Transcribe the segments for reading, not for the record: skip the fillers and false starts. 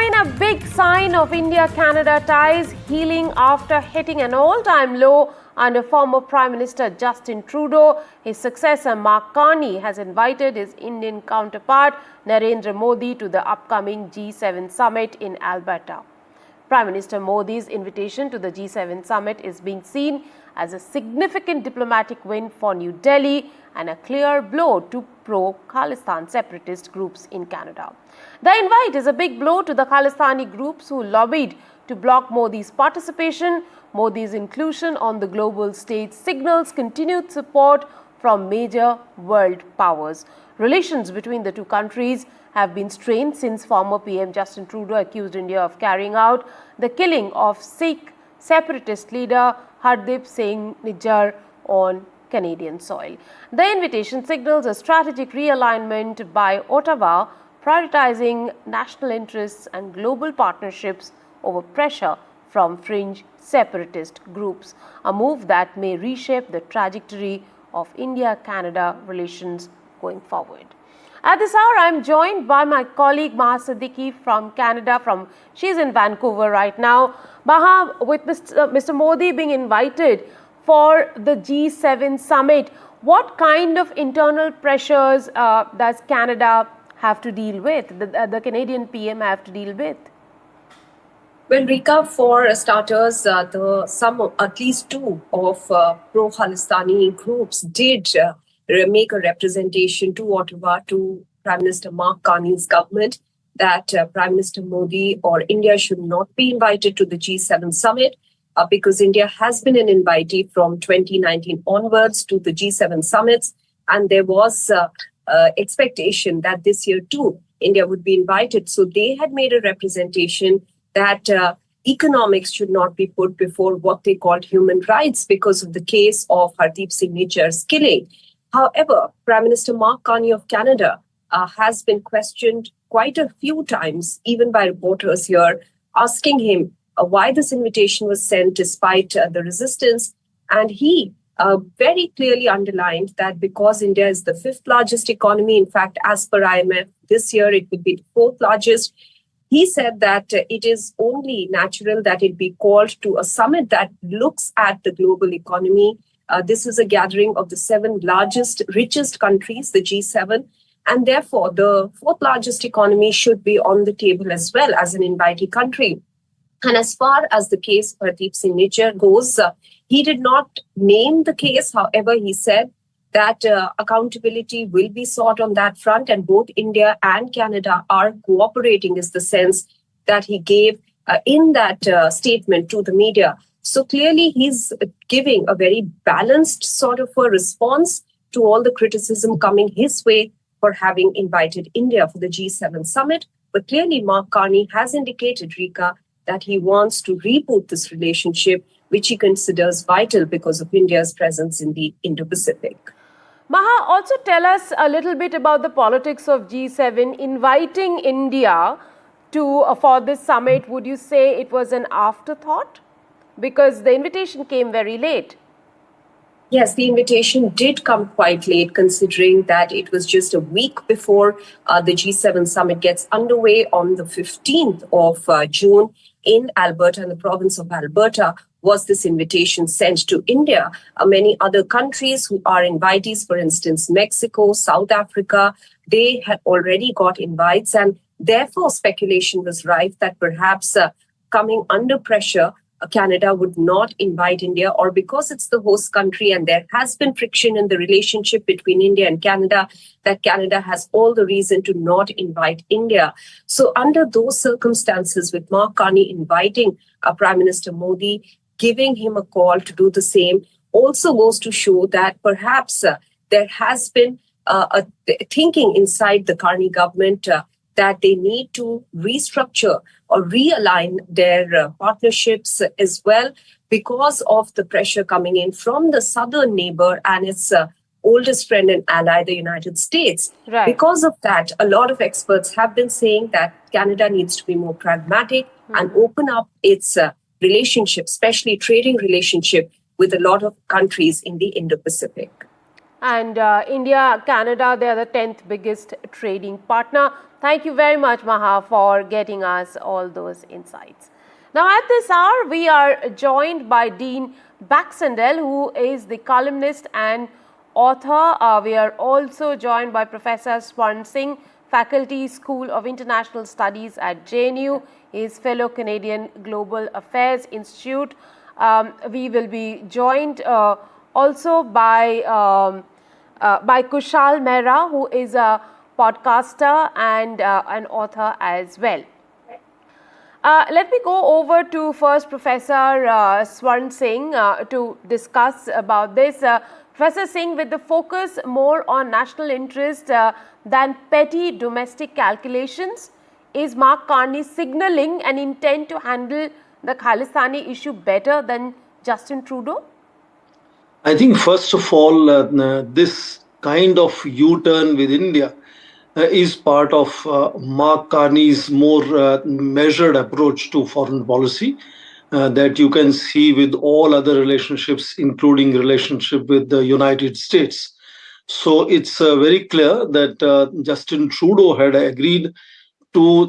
in a big sign of India-Canada ties healing after hitting an all-time low under former Prime Minister Justin Trudeau, his successor Mark Carney has invited his Indian counterpart Narendra Modi to the upcoming G7 summit in Alberta. Prime Minister Modi's invitation to the G7 summit is being seen as a significant diplomatic win for New Delhi and a clear blow to pro-Khalistani separatist groups in Canada. The invite is a big blow to the Khalistani groups who lobbied to block Modi's participation. Modi's inclusion on the global stage signals continued support from major world powers. Relations between the two countries have been strained since former PM Justin Trudeau accused India of carrying out the killing of Sikh separatist leader Hardeep Singh Nijjar on Canadian soil. The invitation signals a strategic realignment by Ottawa, prioritizing national interests and global partnerships over pressure from fringe separatist groups, a move that may reshape the trajectory of India-Canada relations going forward. At this hour, I am joined by my colleague Maha Siddiqui from Canada. She's in Vancouver right now. Maha, with Mr. Modi being invited for the G7 summit, what kind of internal pressures does Canada have to deal with, the Canadian PM have to deal with? Well, Rika, for starters, at least two of pro-Khalistani groups did make a representation to Ottawa, to Prime Minister Mark Carney's government, that Prime Minister Modi or India should not be invited to the G7 summit because India has been an invitee from 2019 onwards to the G7 summits. And there was expectation that this year too, India would be invited. So they had made a representation that economics should not be put before what they called human rights because of the case of Hardeep Singh Nijjar's killing. However, Prime Minister Mark Carney of Canada has been questioned quite a few times, even by reporters here, asking him why this invitation was sent despite the resistance. And he very clearly underlined that because India is the fifth largest economy, in fact, as per IMF, this year it would be the fourth largest. He said that it is only natural that it be called to a summit that looks at the global economy. This is a gathering of the seven largest, richest countries, the G7, and therefore the fourth largest economy should be on the table as well as an invitee country. And as far as the case of Hardeep Singh Nijjar goes, he did not name the case. However, he said that accountability will be sought on that front, and both India and Canada are cooperating, is the sense that he gave in that statement to the media. So clearly, he's giving a very balanced sort of a response to all the criticism coming his way for having invited India for the G7 summit. But clearly, Mark Carney has indicated, Rika, that he wants to reboot this relationship, which he considers vital because of India's presence in the Indo-Pacific. Maha, also tell us a little bit about the politics of G7. Inviting India for this summit, would you say it was an afterthought? Because the invitation came very late. Yes, the invitation did come quite late, considering that it was just a week before the G7 summit gets underway on the 15th of June in Alberta, in the province of Alberta. Was this invitation sent to India? Many other countries who are invitees, for instance, Mexico, South Africa, they had already got invites, and therefore speculation was rife that perhaps coming under pressure, Canada would not invite India, or because it's the host country and there has been friction in the relationship between India and Canada, that Canada has all the reason to not invite India. So under those circumstances, with Mark Carney inviting Prime Minister Modi, giving him a call to do the same, also goes to show that perhaps there has been a thinking inside the Carney government that they need to restructure or realign their partnerships as well because of the pressure coming in from the southern neighbor and its oldest friend and ally, the United States. Right. Because of that, a lot of experts have been saying that Canada needs to be more pragmatic and open up its relationship, especially trading relationship, with a lot of countries in the Indo-Pacific. And India, Canada, they are the 10th biggest trading partner. Thank you very much, Maha, for getting us all those insights. Now, at this hour, we are joined by Dean Baxendale, who is the columnist and author. We are also joined by Professor Swarn Singh, Faculty School of International Studies at JNU, his fellow Canadian Global Affairs Institute. We will be joined also by Kushal Mehra, who is a podcaster and an author as well. Let me go over to first Professor Swarn Singh to discuss about this. Professor Singh, with the focus more on national interest than petty domestic calculations, is Mark Carney signaling an intent to handle the Khalistani issue better than Justin Trudeau? I think, first of all, this kind of U-turn with India is part of Mark Carney's more measured approach to foreign policy that you can see with all other relationships, including relationship with the United States. So it's very clear that Justin Trudeau had agreed to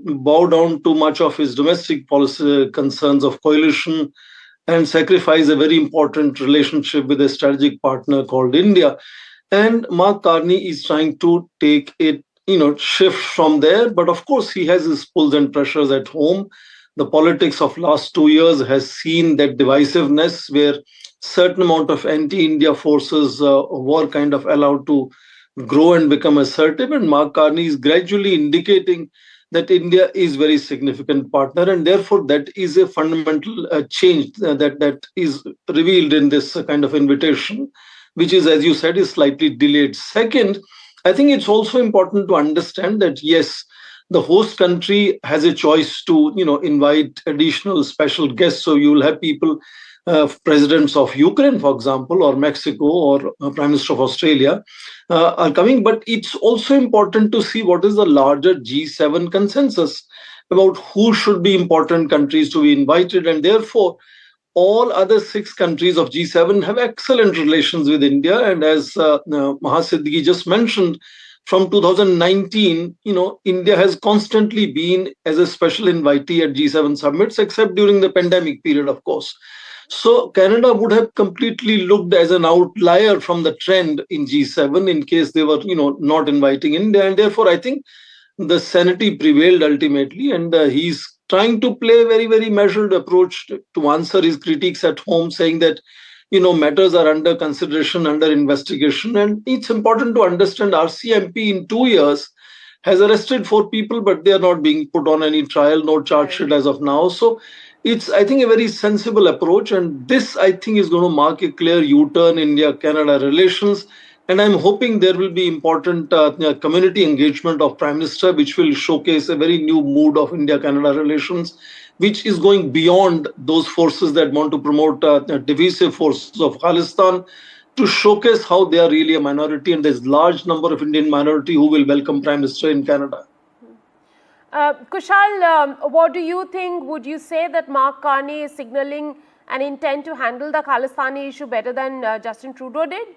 bow down to much of his domestic policy concerns of coalition and sacrifice a very important relationship with a strategic partner called India. And Mark Carney is trying to take it, shift from there. But of course, he has his pulls and pressures at home. The politics of last 2 years has seen that divisiveness where certain amount of anti-India forces were kind of allowed to grow and become assertive. And Mark Carney is gradually indicating that India is very significant partner, and therefore that is a fundamental change that is revealed in this kind of invitation, which is, as you said, is slightly delayed. Second, I think it's also important to understand that yes, the host country has a choice to invite additional special guests. So you will have people, presidents of Ukraine, for example, or Mexico, or Prime Minister of Australia are coming. But it's also important to see what is the larger G7 consensus about who should be important countries to be invited. And therefore, all other 6 countries of G7 have excellent relations with India. And as Mahasidgi just mentioned, from 2019, India has constantly been as a special invitee at G7 summits, except during the pandemic period, of course. So Canada would have completely looked as an outlier from the trend in G7 in case they were, not inviting India. And therefore, I think the sanity prevailed ultimately, and he's trying to play a very, very measured approach to answer his critiques at home, saying that, matters are under consideration, under investigation. And it's important to understand RCMP in 2 years has arrested 4 people, but they are not being put on any trial, no charge sheet as of now. So it's, I think, a very sensible approach. And this, I think, is going to mark a clear U-turn in India-Canada relations. And I'm hoping there will be important community engagement of Prime Minister, which will showcase a very new mood of India-Canada relations, which is going beyond those forces that want to promote divisive forces of Khalistan, to showcase how they are really a minority, and there's large number of Indian minority who will welcome Prime Minister in Canada. Kushal, what do you think? Would you say that Mark Carney is signaling an intent to handle the Khalistani issue better than Justin Trudeau did?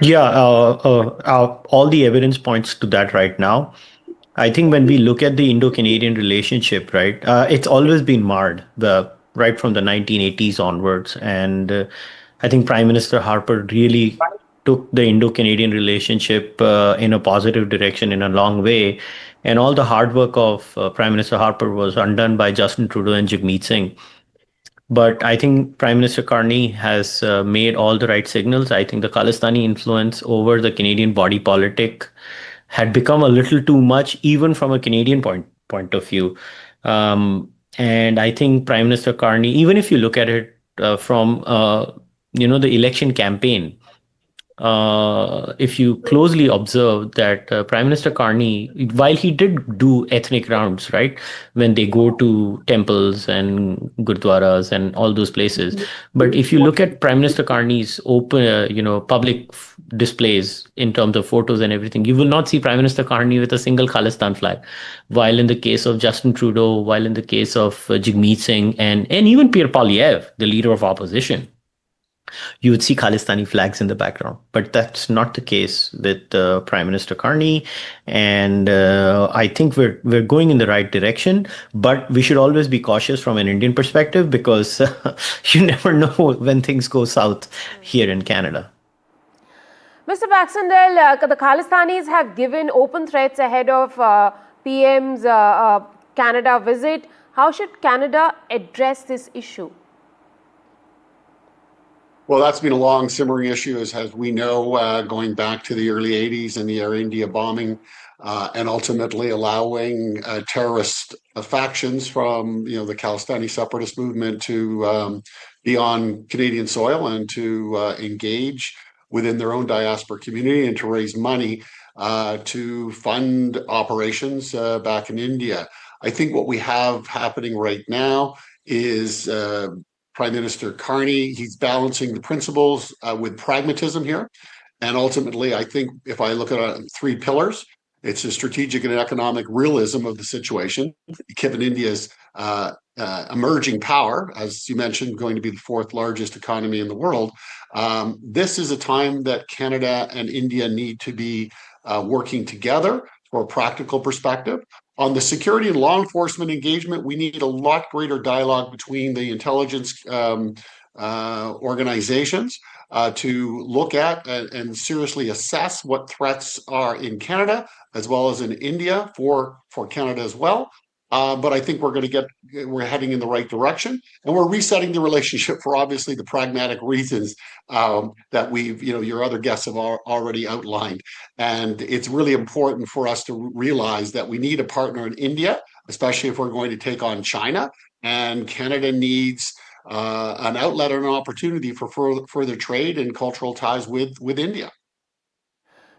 Yeah, all the evidence points to that right now. I think when we look at the Indo-Canadian relationship, right, it's always been marred right from the 1980s onwards. And I think Prime Minister Harper really took the Indo-Canadian relationship in a positive direction in a long way. And all the hard work of Prime Minister Harper was undone by Justin Trudeau and Jagmeet Singh. But I think Prime Minister Carney has made all the right signals. I think the Khalistani influence over the Canadian body politic had become a little too much, even from a Canadian point of view. And I think Prime Minister Carney, even if you look at it from the election campaign, if you closely observe that Prime Minister Carney, while he did do ethnic rounds, right, when they go to temples and gurdwaras and all those places, but if you look at Prime Minister Carney's open, public displays in terms of photos and everything, you will not see Prime Minister Carney with a single Khalistan flag. While in the case of Justin Trudeau, while in the case of Jagmeet Singh and even Pierre Poilievre, the leader of opposition, you would see Khalistani flags in the background. But that's not the case with Prime Minister Carney. And I think we're going in the right direction. But we should always be cautious from an Indian perspective, because you never know when things go south here in Canada. Mr. Baxendale, the Khalistanis have given open threats ahead of PM's Canada visit. How should Canada address this issue? Well, that's been a long simmering issue, as we know, going back to the early 80s and the Air India bombing, and ultimately allowing terrorist factions from the Khalistani separatist movement to be on Canadian soil and to engage within their own diaspora community and to raise money to fund operations back in India. I think what we have happening right now is Prime Minister Carney, he's balancing the principles with pragmatism here. And ultimately, I think if I look at three pillars, it's a strategic and economic realism of the situation, given India's emerging power, as you mentioned, going to be the fourth largest economy in the world. This is a time that Canada and India need to be working together from a practical perspective. On the security and law enforcement engagement, we need a lot greater dialogue between the intelligence organizations to look at and seriously assess what threats are in Canada as well as in India for Canada as well. But I think we're heading in the right direction, and we're resetting the relationship for obviously the pragmatic reasons that your other guests have already outlined. And it's really important for us to realize that we need a partner in India, especially if we're going to take on China, and Canada needs an outlet and an opportunity for further trade and cultural ties with India.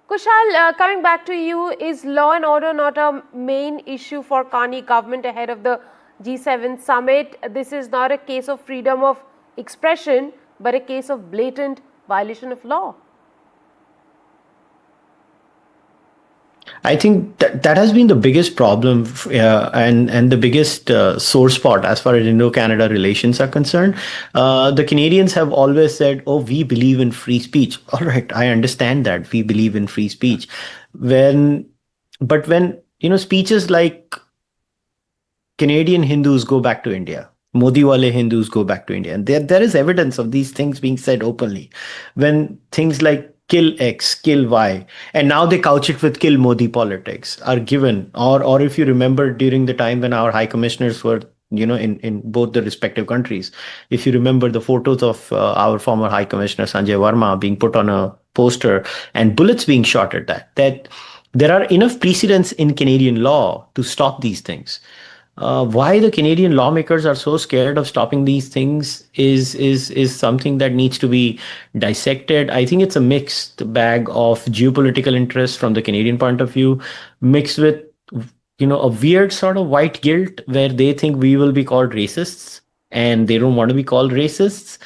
Kushal, coming back to you, is law and order not a main issue for Carney government ahead of the G7 summit? This is not a case of freedom of expression, but a case of blatant violation of law. I think that has been the biggest problem and the biggest sore spot as far as Indo-Canada relations are concerned. The Canadians have always said, "Oh, we believe in free speech." All right, I understand that we believe in free speech. When speeches like Canadian Hindus go back to India, Modi wale Hindus go back to India, and there is evidence of these things being said openly. When things like kill X, kill Y, and now they couch it with kill Modi politics are given, or if you remember during the time when our high commissioners were in both the respective countries, if you remember the photos of our former high commissioner Sanjay Verma being put on a poster and bullets being shot at that there are enough precedents in Canadian law to stop these things. Why the Canadian lawmakers are so scared of stopping these things is something that needs to be dissected. I think it's a mixed bag of geopolitical interests from the Canadian point of view, mixed with a weird sort of white guilt where they think we will be called racists and they don't want to be called racists.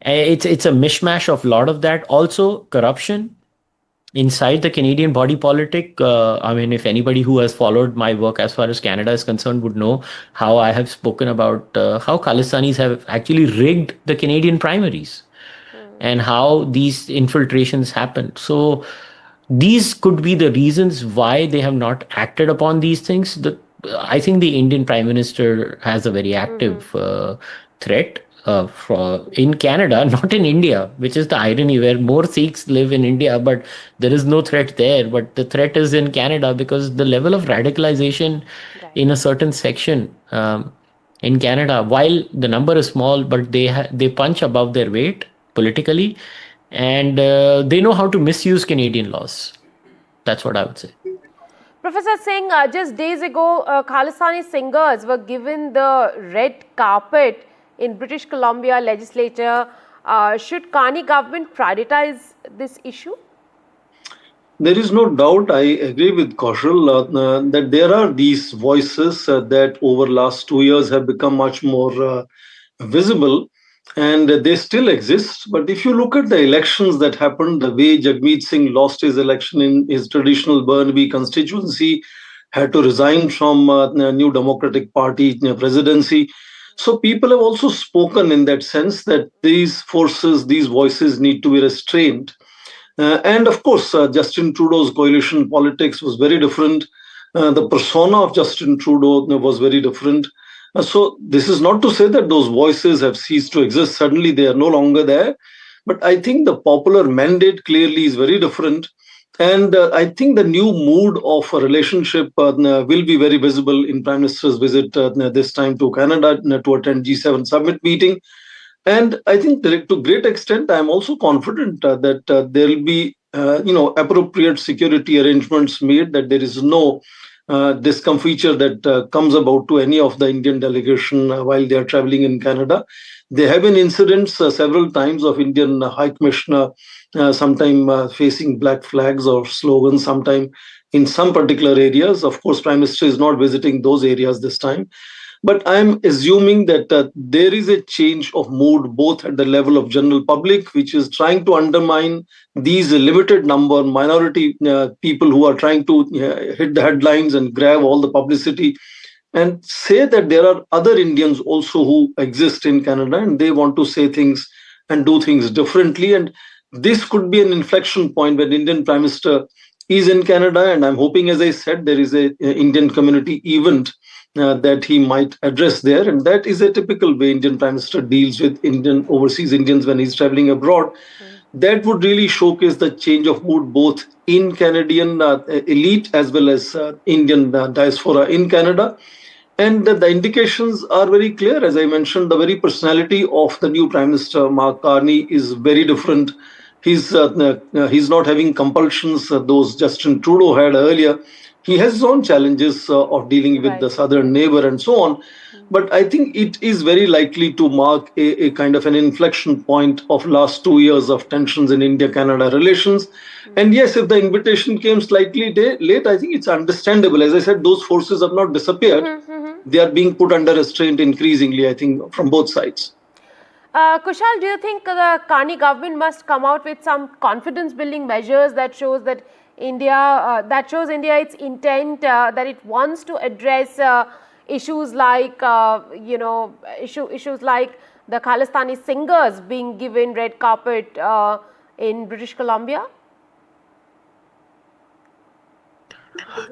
It's a mishmash of a lot of that. Also, corruption inside the Canadian body politic. If anybody who has followed my work as far as Canada is concerned would know how I have spoken about how Khalistanis have actually rigged the Canadian primaries and how these infiltrations happened. So these could be the reasons why they have not acted upon these things. I think the Indian Prime Minister has a very active threat in Canada, not in India, which is the irony, where more Sikhs live in India, but there is no threat there. But the threat is in Canada because the level of radicalization in a certain section in Canada, while the number is small, but they punch above their weight politically, and they know how to misuse Canadian laws. That's what I would say. Professor Singh, just days ago, Khalistani singers were given the red carpet in British Columbia legislature. Should Carney government prioritize this issue? There is no doubt. I agree with Kaushal that there are these voices that over last 2 years have become much more visible, and they still exist. But if you look at the elections that happened, the way Jagmeet Singh lost his election in his traditional Burnaby constituency, had to resign from the New Democratic Party presidency. So people have also spoken in that sense that these forces, these voices need to be restrained. And of course, Justin Trudeau's coalition politics was very different. The persona of Justin Trudeau was very different. So, this is not to say that those voices have ceased to exist. Suddenly, they are no longer there. But I think the popular mandate clearly is very different. And I think the new mood of a relationship will be very visible in Prime Minister's visit this time to Canada to attend G7 summit meeting. And I think that to great extent, I'm also confident that there will be, appropriate security arrangements made, that there is no discomfiture that comes about to any of the Indian delegation while they are traveling in Canada. There have been incidents several times of Indian High Commissioner sometime facing black flags or slogans, sometime in some particular areas. Of course, Prime Minister is not visiting those areas this time. But I'm assuming that there is a change of mood both at the level of general public, which is trying to undermine these limited number minority people who are trying to hit the headlines and grab all the publicity, and say that there are other Indians also who exist in Canada and they want to say things and do things differently. And this could be an inflection point when Indian Prime Minister is in Canada. And I'm hoping, as I said, there is a Indian community event that he might address there. And that is a typical way Indian Prime Minister deals with Indian overseas Indians when he's traveling abroad. That would really showcase the change of mood both in Canadian elite as well as Indian diaspora in Canada. And the indications are very clear. As I mentioned, the very personality of the new Prime Minister, Mark Carney, is very different. He's not having compulsions those Justin Trudeau had earlier. He has his own challenges of dealing with the southern neighbor and so on. But I think it is very likely to mark a kind of an inflection point of last 2 years of tensions in India-Canada relations. And yes, if the invitation came slightly late, I think it's understandable. As I said, those forces have not disappeared. They are being put under restraint increasingly, I think, from both sides. Kushal, do you think the Carney government must come out with some confidence-building measures that shows that India its intent that it wants to address issues like issues like the Khalistani singers being given red carpet in British Columbia?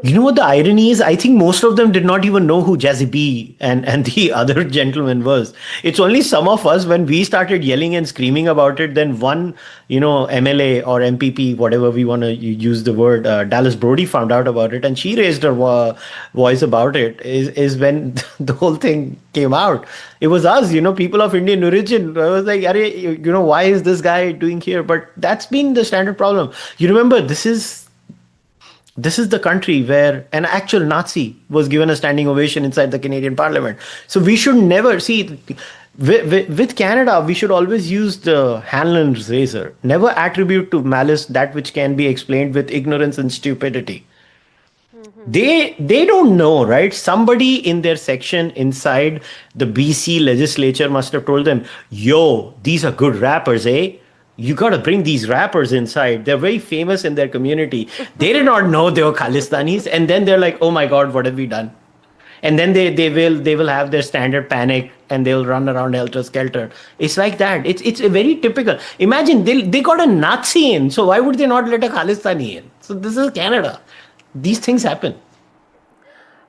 You know what the irony is? I think most of them did not even know who Jazzy B and the other gentleman was. It's only some of us, when we started yelling and screaming about it, then one, MLA or MPP, whatever we want to use the word, Dallas Brody, found out about it, and she raised her voice about it, is when the whole thing came out. It was us, people of Indian origin. I was like, why is this guy doing here? But that's been the standard problem. You remember, this is the country where an actual Nazi was given a standing ovation inside the Canadian Parliament. So we should never see, with Canada, we should always use the Hanlon's razor. Never attribute to malice that which can be explained with ignorance and stupidity. They don't know, right? Somebody in their section inside the BC legislature must have told them, yo, these are good rappers, eh? You got to bring these rappers inside. They're very famous in their community. They did not know they were Khalistanis. And then they're like, oh my God, what have we done? And then they will have their standard panic and they'll run around helter-skelter. It's like that. It's a very typical. Imagine they got a Nazi in. So why would they not let a Khalistani in? So this is Canada. These things happen.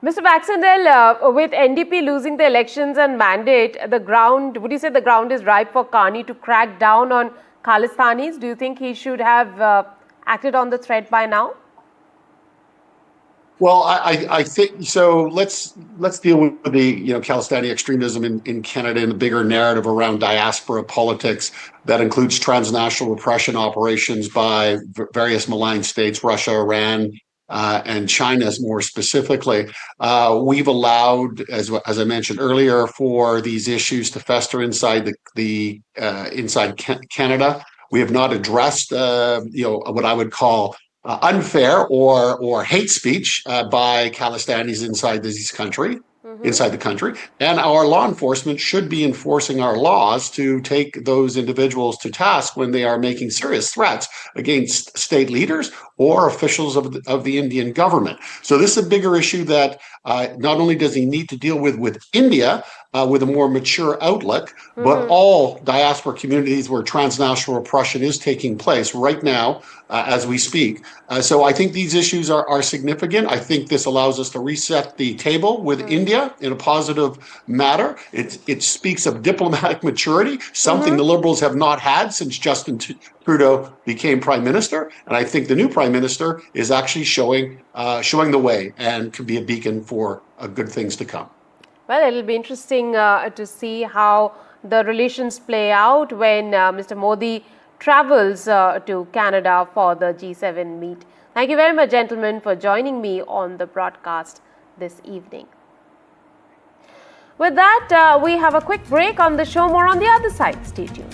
Mr. Baxendale, with NDP losing the elections and mandate, would you say the ground is ripe for Carney to crack down on Khalistanis? Do you think he should have acted on the threat by now? Well, I think so. Let's deal with the Khalistani extremism in Canada and the bigger narrative around diaspora politics that includes transnational repression operations by various malign states, Russia, Iran, and China more specifically. We've allowed, as I mentioned earlier, for these issues to fester inside inside Canada. We have not addressed, what I would call unfair or hate speech by Khalistanis inside the country, and our law enforcement should be enforcing our laws to take those individuals to task when they are making serious threats against state leaders or officials of the Indian government. So this is a bigger issue that not only does he need to deal with India with a more mature outlook, but all diaspora communities where transnational repression is taking place right now as we speak. So I think these issues are significant. I think this allows us to reset the table with India in a positive matter. It speaks of diplomatic maturity, something the Liberals have not had since Justin Trudeau became Prime Minister. And I think the new Prime Minister is actually showing the way and can be a beacon for good things to come. Well, it'll be interesting to see how the relations play out when Mr. Modi travels to Canada for the G7 meet. Thank you very much, gentlemen, for joining me on the broadcast this evening. With that, we have a quick break on the show. More on the other side. Stay tuned.